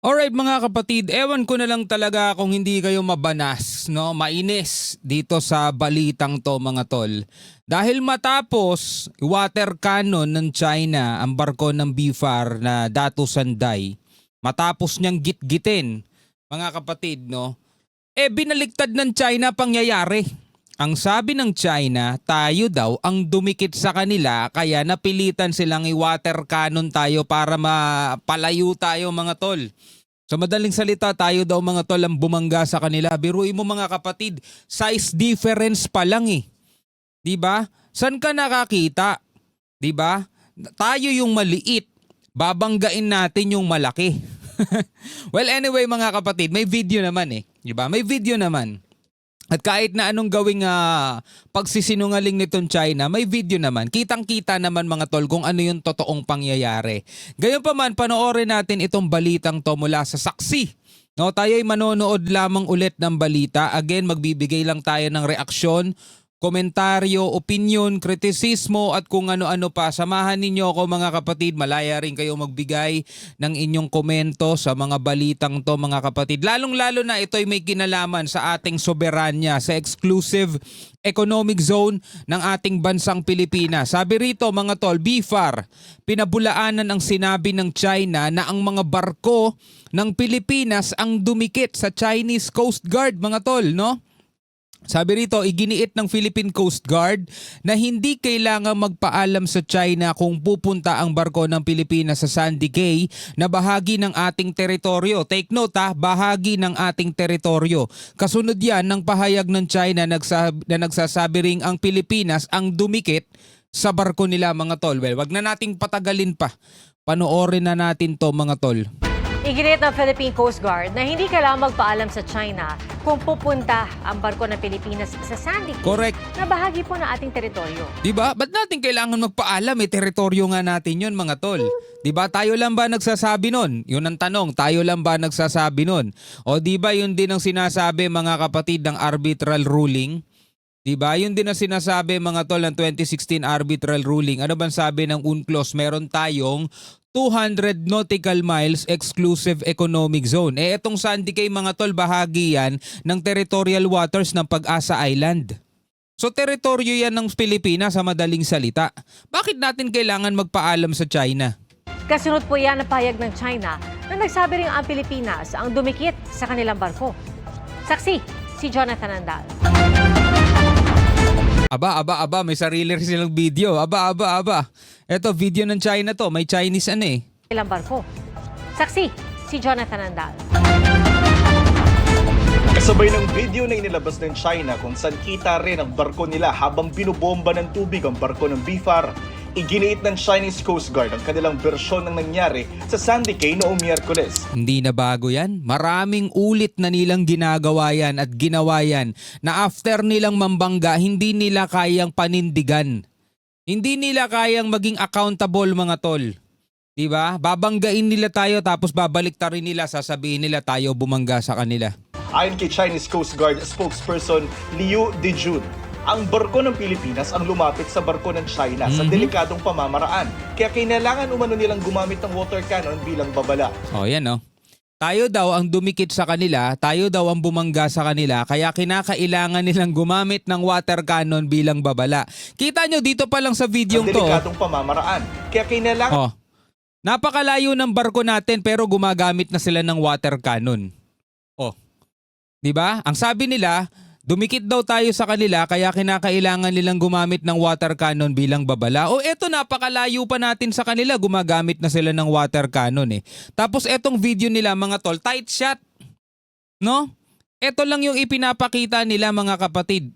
Alright mga kapatid, ewan ko na lang talaga kung hindi kayo mabanas, no? Mainis dito sa balitang to mga tol. Dahil matapos water cannon ng China ang barko ng BFAR na Datu Sanday, matapos niyang gitgitin mga kapatid, no? Binaliktad ng China pangyayari. Ang sabi ng China, tayo daw ang dumikit sa kanila kaya napilitan silang i-water cannon tayo para mapalayo tayo mga tol. Sa madaling salita, tayo daw mga tol ang bumangga sa kanila. Biruin mo mga kapatid, size difference pa lang eh. 'Di ba? San ka nakakita? 'Di ba? Tayo yung maliit, babanggain natin yung malaki. Well, anyway mga kapatid, may video naman eh. 'Di ba? May video naman. At kahit na anong gawing pagsisinungaling nitong China, may video naman. Kitang-kita naman mga tol kung ano yung totoong pangyayari. Gayunpaman, panoorin natin itong balitang to mula sa saksi. No, tayo'y manonood lamang ulit ng balita. Again, magbibigay lang tayo ng reaksyon, komentaryo, opinion, kritisismo at kung ano-ano pa. Samahan ninyo ako mga kapatid. Malaya rin kayo magbigay ng inyong komento sa mga balitang to mga kapatid. Lalong-lalo na ito'y may kinalaman sa ating soberanya, sa exclusive economic zone ng ating bansang Pilipinas. Sabi rito mga tol, BFAR, pinabulaanan ang sinabi ng China na ang mga barko ng Pilipinas ang dumikit sa Chinese Coast Guard mga tol, no? Sabi rito, iginiit ng Philippine Coast Guard na hindi kailangang magpaalam sa China kung pupunta ang barko ng Pilipinas sa Sandy Cay na bahagi ng ating teritoryo. Take note bahagi ng ating teritoryo. Kasunod yan ng pahayag ng China na nagsasabi ring ang Pilipinas ang dumikit sa barko nila mga tol. Well, wag na nating patagalin pa. Panoorin na natin to mga tol. Iginiit ng Philippine Coast Guard na hindi kailangang magpaalam sa China kung pupunta ang barko ng Pilipinas sa Sandy Cay Correct. na bahagi po ng ating teritoryo. Diba? Ba't natin kailangan magpaalam? Teritoryo nga natin yun mga tol. Diba? Tayo lang ba nagsasabi nun? Yun ang tanong. Tayo lang ba nagsasabi nun? O diba yun din ang sinasabi mga kapatid ng arbitral ruling? Diba? Yun din ang sinasabi mga tol ng 2016 arbitral ruling. Ano bang sabi ng UNCLOS? Meron tayong 200 nautical miles exclusive economic zone. Etong Sandy Cay mga tol, bahagi yan ng territorial waters ng Pag-asa Island. So teritoryo yan ng Pilipinas sa madaling salita. Bakit natin kailangan magpaalam sa China? Kasunod po yan ang pahayag ng China na nagsabi rin ang Pilipinas ang dumikit sa kanilang barko. Saksi, si Jonathan Andal. Aba, may sarili rin silang video. Aba. Eto, video ng China to. May Chinese Ilang barko. Saksi, si Jonathan Andal. Kasabay ng video na inilabas ng China kung saan kita rin ang barko nila habang binobomba ng tubig ang barko ng BFAR, iginiit ng Chinese Coast Guard ang kanilang bersyon ng nangyari sa Sandy Cay noong Miyerkules. Hindi na bago yan. Maraming ulit na nilang ginagawa yan at ginawa yan na after nilang mambangga, hindi nila kayang panindigan. Hindi nila kayang maging accountable mga tol. Diba? Babanggain nila tayo tapos babalik ta rin nila, sasabihin nila tayo bumangga sa kanila. Ayon kay Chinese Coast Guard spokesperson Liu Dijun, ang barko ng Pilipinas ang lumapit sa barko ng China sa delikadong pamamaraan. Kaya kailangan umano nilang gumamit ng water cannon bilang babala. O yan o. Tayo daw ang dumikit sa kanila, tayo daw ang bumangga sa kanila, kaya kinakailangan nilang gumamit ng water cannon bilang babala. Kita nyo dito pa lang sa video Sa to. delikadong pamamaraan. Kaya kailangan... Napakalayo ng barko natin pero gumagamit na sila ng water cannon. Diba? Ang sabi nila, dumikit daw tayo sa kanila kaya kinakailangan nilang gumamit ng water cannon bilang babala. Eto, napakalayo pa natin sa kanila, gumagamit na sila ng water cannon eh. Tapos etong video nila mga tol, tight shot. No? Eto lang yung ipinapakita nila mga kapatid.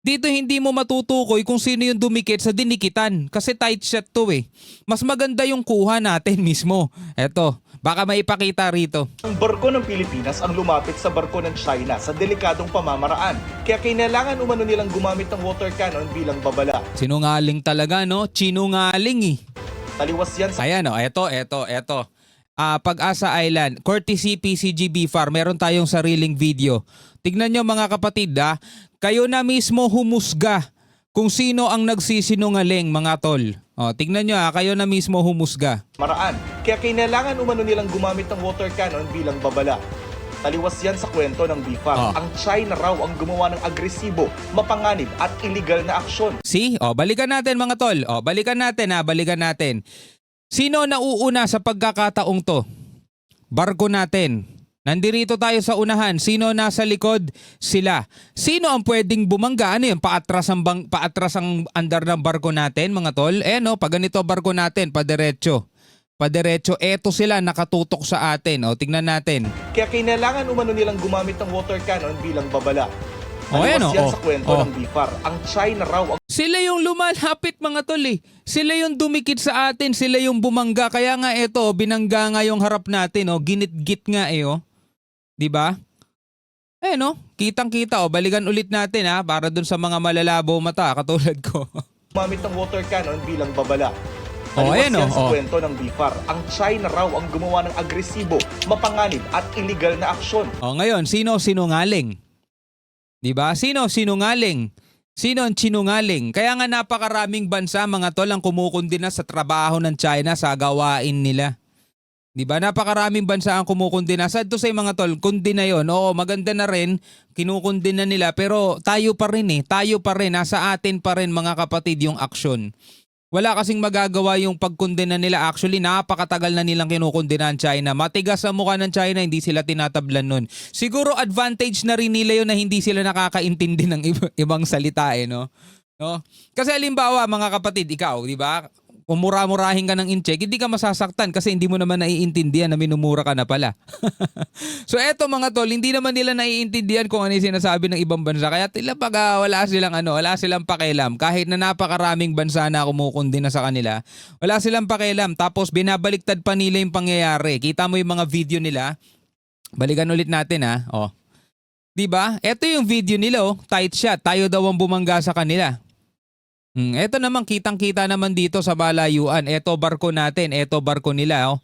Dito hindi mo matutukoy kung sino yung dumikit sa dinikitan kasi tight shot to eh. Mas maganda yung kuha natin mismo. Eto, baka maipakita rito. Ang barko ng Pilipinas ang lumapit sa barko ng China sa delikadong pamamaraan. Kaya kailangan umano nilang gumamit ng water cannon bilang babala. Sinungaling talaga no? Chinungaling eh. Taliwas yan sa... Ayan o, eto. Pag-asa Island, courtesy PCG BFAR, meron tayong sariling video. Tignan nyo mga kapatid kayo na mismo humusga kung sino ang nagsisinungaling mga tol. Tignan nyo kayo na mismo humusga. maraan. Kaya kailangan umano nilang gumamit ng water cannon bilang babala. Taliwas yan sa kwento ng BIFAR. Ang China raw ang gumawa ng agresibo, mapanganib at illegal na aksyon. See? Balikan natin mga tol. Balikan natin. Sino nauuna sa pagkakataong to? Barko natin. Nandirito tayo sa unahan. Sino nasa likod? Sila. Sino ang pwedeng bumangga? Ano yun? Paatras ang andar ng barko natin, mga tol. Pag ganito barko natin, padiretso. Eto sila nakatutok sa atin. Tignan natin. Kaya kailangan umano nilang gumamit ng water cannon bilang babala. Ayan, Taliwas yan sa kwento ng BIFAR. Ang China raw ang Sila yung lumalapit, mga tol eh. Sila yung dumikit sa atin, sila yung bumangga. Kaya nga eto, binangga nga yung harap natin, ginit-git nga Di ba? Kitang-kita balikan ulit natin para dun sa mga malalabo mata katulad ko. gumamit ng water cannon bilang babala. Ayan, Taliwas yan sa kwento ng BIFAR. Ang China raw ang gumawa ng agresibo, mapanganib at illegal na aksyon. Ngayon, sino sinungaling? Di ba? Sino sinungaling? Sino ang sinungaling? Kaya nga napakaraming bansa, mga tol, ang kumukundina sa trabaho ng China sa gawain nila. Di ba? Napakaraming bansa ang kumukundina. Sad to say, mga tol, kundi na yun. Oo, maganda na rin, kinukundina nila, pero tayo pa rin nasa atin pa rin, mga kapatid, yung aksyon. Wala kasing magagawa yung pagkundina nila. Actually, napakatagal na nilang kinukundina ang China. Matigas ang mukha ng China, hindi sila tinatablan nun. Siguro advantage na rin nila yun na hindi sila nakakaintindi ng ibang salita no? Kasi halimbawa, mga kapatid, ikaw, di ba? Kung mura-murahin ka ng incheck, hindi ka masasaktan kasi hindi mo naman naiintindihan na minumura ka na pala. So eto mga tol, hindi naman nila naiintindihan kung ano yung sinasabi ng ibang bansa. Kaya wala silang pakialam. Kahit na napakaraming bansa na kumukundi na sa kanila, wala silang pakialam. Tapos binabaliktad pa nila yung pangyayari. Kita mo yung mga video nila. Balikan ulit natin Diba? Eto yung video nila tight shot. Tayo daw ang bumangga sa kanila. Eto naman, kitang-kita naman dito sa malayuan. Eto barko natin, eto barko nila.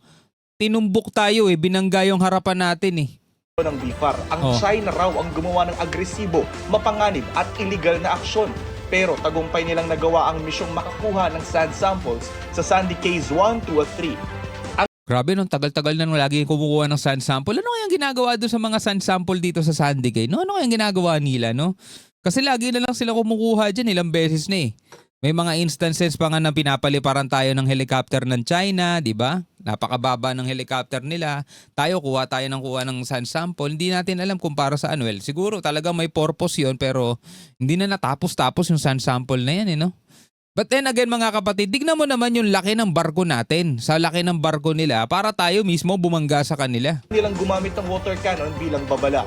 Tinumbok tayo binangga yung harapan natin ng BIFAR. Ang China raw ang gumawa ng agresibo, mapanganib at illegal na aksyon. Pero tagumpay nilang nagawa ang misyong makakuha ng sand samples sa Sandy Cays 1, 2 at 3. Grabe, tagal-tagal na lagi kumukuha ng sand sample. Ano kayang ginagawa doon sa mga sand sample dito sa Sandy Cay? Ano kayang ginagawa nila, Kasi lagi na lang sila kumukuha dyan, ilang beses na May mga instances pa nga na pinapaliparan tayo ng helicopter ng China, di ba? Napakababa ng helicopter nila. Kuha tayo ng sand sample. Hindi natin alam kung para saan. Well, siguro talagang may purpose yon pero hindi na natapos-tapos yung sand sample na yan, But then again, mga kapatid, tignan mo naman yung laki ng barko natin. Sa laki ng barko nila, para tayo mismo bumangga sa kanila. Nilang gumamit ng water cannon bilang babala.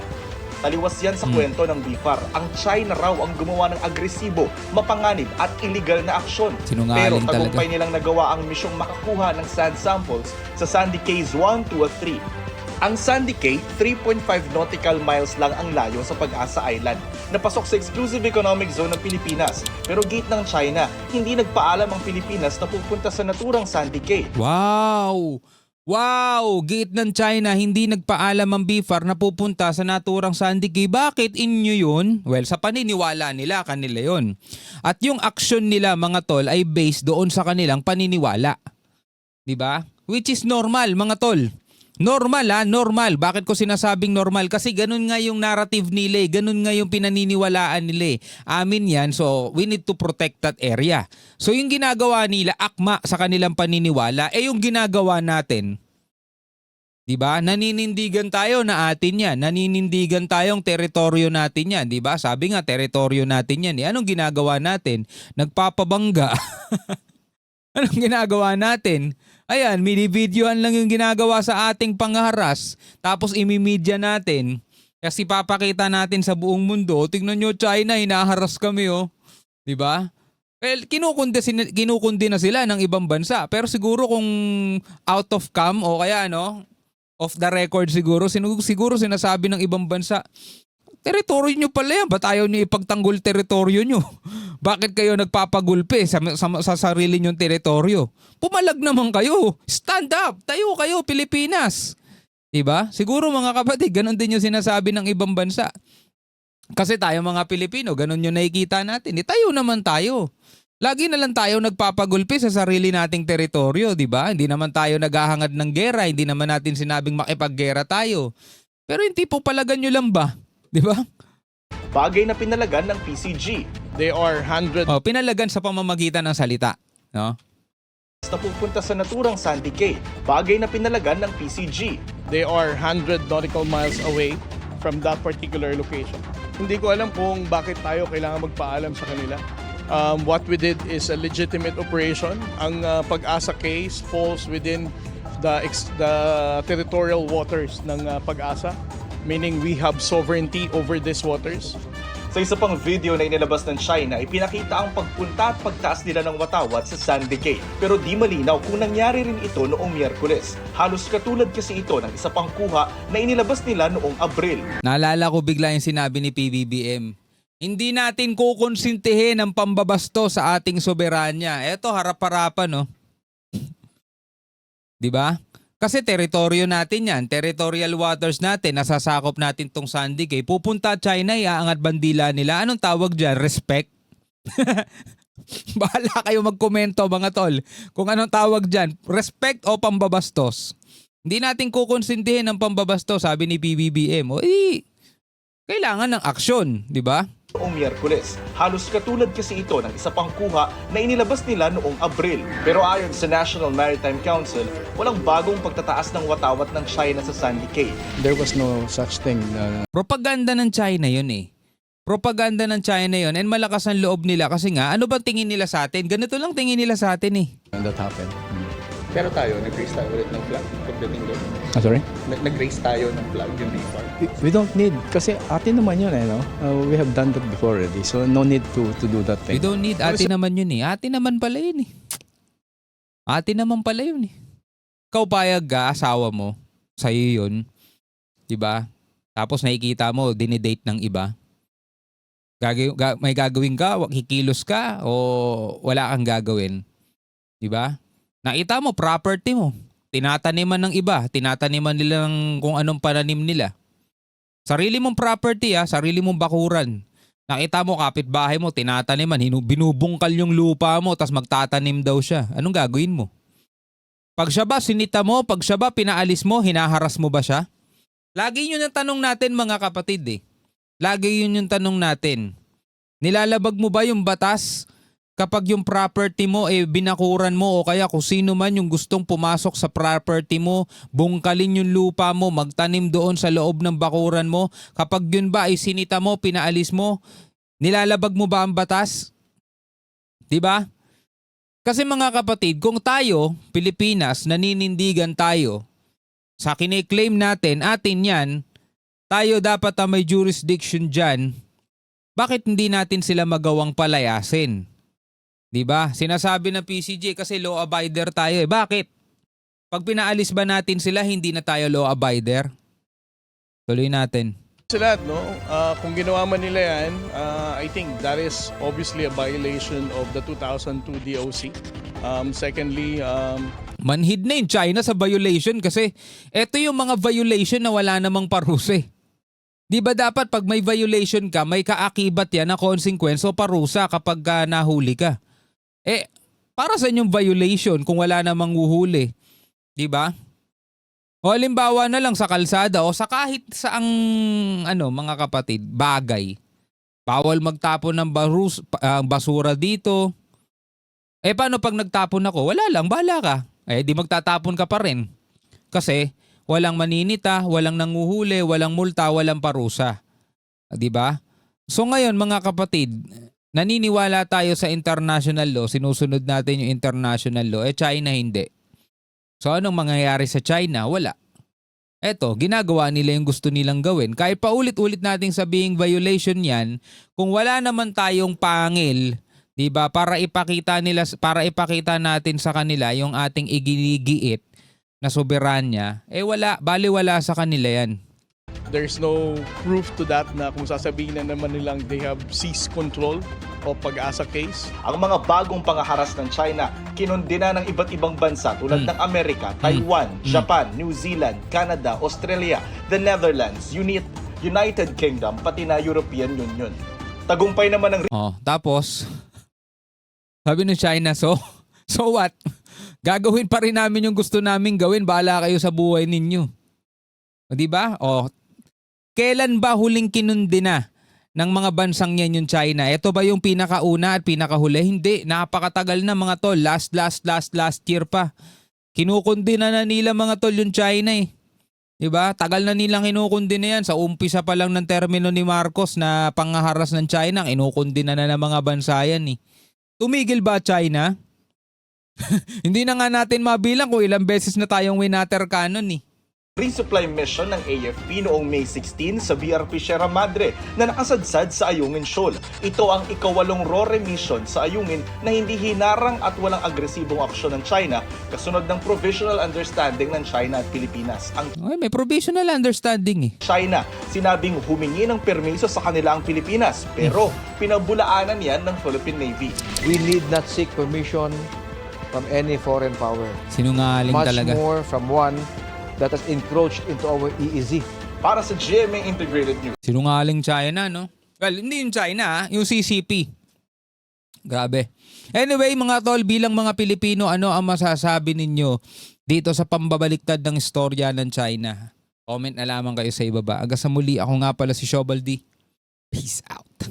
Taliwas yan sa kwento ng BIFAR. Ang China raw ang gumawa ng agresibo, mapanganib at illegal na aksyon. Pero Sinungaling tagumpay talaga. nilang nagawa ang misyong makakuha ng sand samples sa Sandy Cays 1, 2 at 3. Ang Sandy Cay, 3.5 nautical miles lang ang layo sa Pag-asa Island. Napasok sa exclusive economic zone ng Pilipinas. Pero gate ng China, hindi nagpaalam ang Pilipinas na pupunta sa naturang Sandy Cay. Wow! Gate ng China, hindi nagpaalam ang BIFAR na pupunta sa naturang Sandy Cay. Bakit inyo yun? Well, sa paniniwala nila, kanila yun. At yung action nila, mga tol, ay based doon sa kanilang paniniwala. Diba? Which is normal, mga tol. Normal. Bakit ko sinasabing normal? Kasi ganun nga yung narrative nila, ganun nga yung pinaniniwalaan nila. Amin yan, so we need to protect that area. So yung ginagawa nila, akma sa kanilang paniniwala, yung ginagawa natin, diba? Naninindigan tayo na atin yan. Naninindigan tayong teritoryo natin yan, diba? Sabi nga, teritoryo natin yan. Anong ginagawa natin? Nagpapabangga. Anong ginagawa natin? Ayan, mini-videoan lang yung ginagawa sa ating pangharas. Tapos imimidya natin. Kasi papakita natin sa buong mundo. Tingnan nyo, China, hinaharas kami, Diba? Well, kinukundi na sila ng ibang bansa. Pero siguro kung out of cam o kaya off the record siguro sinasabi ng ibang bansa, teritoryo nyo pala yan. Ba't ayaw nyo ipagtanggol teritoryo nyo? Bakit kayo nagpapagulpe sa sarili nyong teritoryo? Pumalag naman kayo. Stand up. Tayo kayo, Pilipinas. Diba? Siguro mga kapatid, ganun din yung sinasabi ng ibang bansa. Kasi tayo mga Pilipino, ganun yung nakikita natin. Tayo naman tayo. Lagi na lang tayo nagpapagulpi sa sarili nating teritoryo, di ba? Hindi naman tayo naghahangad ng gera, hindi naman natin sinabing makipaggera tayo. Pero yung tipo palagan nyo lang ba? Di ba? Bagay na pinalagan ng PCG. They are 100 O, pinalagan sa pamamagitan ng salita. No? Na pupunta sa naturang Sandy Cay. Bagay na pinalagan ng PCG. they are 100 nautical miles away from that particular location. Hindi ko alam kung bakit tayo kailangan magpaalam sa kanila. What we did is a legitimate operation. Ang Pag-asa case falls within the territorial waters ng Pag-asa, meaning we have sovereignty over these waters. Sa isa pang video na inilabas ng China, ipinakita ang pagpunta at pagtaas nila ng watawat sa Sandy Cay. Pero di malinaw kung nangyari rin ito noong Miyerkules. Halos katulad kasi ito ng isa pang kuha na inilabas nila noong Abril. Naalala ko bigla yung sinabi ni PBBM. Hindi natin kukonsintihin ang pambabasto sa ating soberanya. Eto, harap-harapan, no? Di ba? Kasi teritoryo natin yan, territorial waters natin, nasasakop natin tong Sandy Cay. Pupunta China, iaangat bandila nila. Anong tawag dyan? Respect? Bahala kayo magkomento mga tol kung anong tawag dyan. Respect o pambabastos? Hindi natin kukonsintihin ang pambabastos, sabi ni PBBM. O, kailangan ng aksyon, di ba? Noong Miyerkules. Halos katulad kasi ito ng isa pang kuha na inilabas nila noong Abril. Pero ayon sa National Maritime Council, walang bagong pagtataas ng watawat ng China sa Sandy Cay. There was no such thing Propaganda ng China yun eh. Propaganda ng China yun and malakas ang loob nila kasi nga ano bang tingin nila sa atin? Ganito lang tingin nila sa atin eh. that happened. Pero tayo, nag-raise tayo ulit ng flag pagdating doon. Sorry? Nag-raise tayo ng flag yung BFAR. We don't need, kasi atin naman yun no? We have done that before already, so no need to do that We thing. don't need atin naman yun eh. Atin naman pala yun eh. Atin naman pala yun eh. Ikaw payag ka, asawa mo, sa'yo yun. Diba? Tapos nakikita mo, dinidate ng iba. May gagawin ka, kikilos ka, o wala kang gagawin. Diba? Nakita mo, property mo. Tinataniman ng iba. Tinataniman nila ng kung anong pananim nila. Sarili mong property sarili mong bakuran. Nakita mo, kapitbahay mo, tinataniman. Binubungkal yung lupa mo, tas magtatanim daw siya. Anong gagawin mo? Pag siya ba sinita mo, pag siya ba pinaalis mo, hinaharas mo ba siya? Lagi yun yung tanong natin mga kapatid eh. Lagi yun yung tanong natin. Nilalabag mo ba yung batas? Kapag yung property mo binakuran mo o kaya kung sino man yung gustong pumasok sa property mo, bungkalin yung lupa mo, magtanim doon sa loob ng bakuran mo, kapag yun ba ay sinita mo, pinaalis mo, nilalabag mo ba ang batas? Diba? Kasi mga kapatid, kung tayo, Pilipinas, naninindigan tayo, sa kiniklaim natin, atin yan, tayo dapat may jurisdiction dyan, bakit hindi natin sila magawang palayasin? Diba? Sinasabi ng PCG kasi law abider tayo eh. Bakit? Pag pinaalis ba natin sila, hindi na tayo law abider? Tuloy natin. Sila, no? Kung ginawa man nila yan, I think that is obviously a violation of the 2002 DOC. Secondly, Manhid na yung China sa violation kasi eto yung mga violation na wala namang parusa eh. Di ba dapat pag may violation ka, may kaakibat yan na consequence o parusa kapag nahuli ka? Para sa inyong violation kung wala namang uhuli? Di ba? O halimbawa na lang sa kalsada o sa kahit saang mga kapatid, bagay. Bawal magtapon ng basura dito. Paano pag nagtapon ako? Wala lang, bahala ka. Di magtatapon ka pa rin. Kasi walang maninita, walang nanguhuli, walang multa, walang parusa. Di ba? So ngayon mga kapatid, naniniwala tayo sa international law, sinusunod natin yung international law, China hindi. So anong mangyayari sa China? Wala. Eto, ginagawa nila yung gusto nilang gawin. Kahit paulit-ulit nating sabihing violation yan, kung wala naman tayong pangil, 'di ba, para ipakita natin sa kanila yung ating iginigiit na soberanya, wala, baliwala sa kanila yan. there's no proof to that na kung sasabihin na naman nilang they have seized control o Pag-asa case. Ang mga bagong pangaharas ng China, kinondena ng iba't ibang bansa tulad ng Amerika, Taiwan, Japan, New Zealand, Canada, Australia, the Netherlands, United Kingdom, pati na European Union. Tagumpay naman ng Tapos Sabi ng China, so what? Gagawin pa rin namin yung gusto namin gawin. Bahala kayo sa buhay ninyo. O, diba? O, kailan ba huling kinundi na ng mga bansang yan yung China? Ito ba yung pinakauna at pinakahuli? Hindi. Napakatagal na mga tol. Last year pa. Kinukundi na nila mga tol yung China eh. Diba? Tagal na nilang kinukundi na yan. Sa umpisa pa lang ng termino ni Marcos na pangaharas ng China, kinukundi na ng mga bansa yan eh. Tumigil ba China? Hindi na nga natin mabilang kung ilang beses na tayong winater cannon eh. Resupply mission ng AFP noong May 16 sa BRP Sierra Madre na nakasadsad sa Ayungin Shoal. Ito ang ikawalong RORE mission sa Ayungin na hindi hinarang at walang agresibong aksyon ng China kasunod ng provisional understanding ng China at Pilipinas. Ang Okay, may provisional understanding eh. China, sinabing humingi ng permiso sa kanila ang Pilipinas pero pinabulaanan yan ng Philippine Navy. We need not seek permission from any foreign power. Sinungaling Much talaga. more from one that has encroached into our EEZ. Para sa GMA Integrated News. Sinungaling China, no? Well, hindi yung China, yung CCP. Grabe. Anyway, mga tol, bilang mga Pilipino, ano ang masasabi ninyo dito sa pambabaliktad ng istorya ng China? Comment na lamang kayo sa ibaba. Hanggang sa muli, ako nga pala si Shobaldi. Peace out.